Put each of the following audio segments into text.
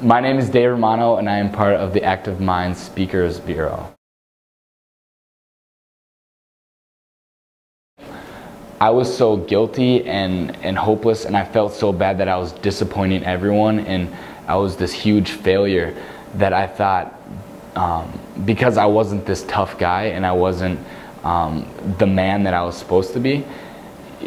My name is Romano, and I am part of the Active Minds Speakers Bureau. I was so guilty and hopeless, and I felt so bad that I was disappointing everyone, and I was this huge failure that I thought, because I wasn't this tough guy and I wasn't the man that I was supposed to be,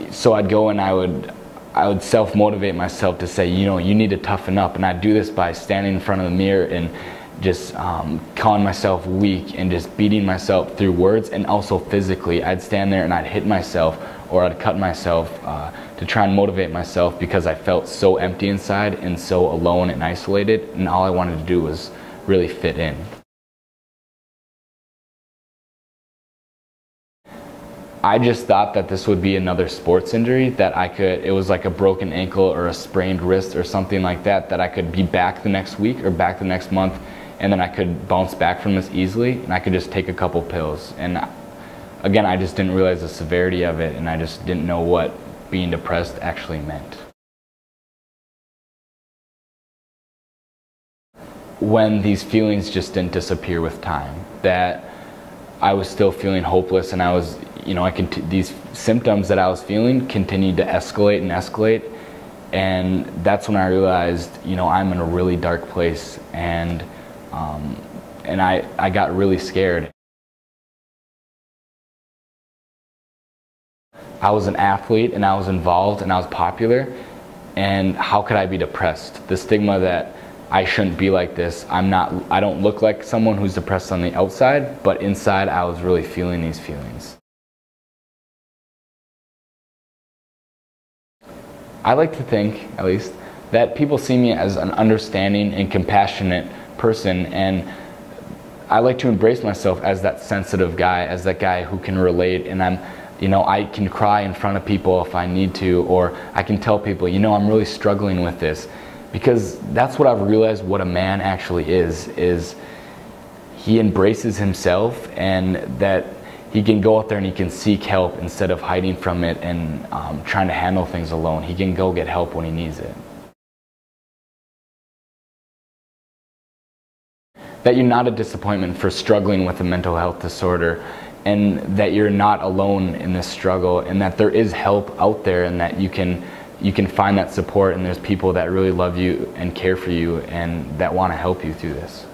so I'd go and I would self-motivate myself to say, you know, you need to toughen up. And I'd do this by standing in front of the mirror and just calling myself weak and just beating myself through words, and also physically. I'd stand there and I'd hit myself, or I'd cut myself to try and motivate myself, because I felt so empty inside and so alone and isolated, and all I wanted to do was really fit in. I just thought that this would be another sports injury, that it was like a broken ankle or a sprained wrist or something like that, that I could be back the next week or back the next month, and then I could bounce back from this easily, and I could just take a couple pills. And again, I just didn't realize the severity of it, and I just didn't know what being depressed actually meant. When these feelings just didn't disappear with time, that I was still feeling hopeless, and I was, these symptoms that I was feeling continued to escalate and escalate, and that's when I realized, I'm in a really dark place, and I got really scared. I was an athlete, and I was involved, and I was popular, and how could I be depressed? The stigma that I shouldn't be like this. I don't look like someone who's depressed on the outside, but inside I was really feeling these feelings. I like to think, at least, that people see me as an understanding and compassionate person, and I like to embrace myself as that sensitive guy, as that guy who can relate, and I can cry in front of people if I need to, or I can tell people, I'm really struggling with this. Because that's what I've realized what a man actually is he embraces himself, and that he can go out there and he can seek help instead of hiding from it and trying to handle things alone. He can go get help when he needs it. That you're not a disappointment for struggling with a mental health disorder, and that you're not alone in this struggle, and that there is help out there, and that you can find that support, and there's people that really love you and care for you and that want to help you through this.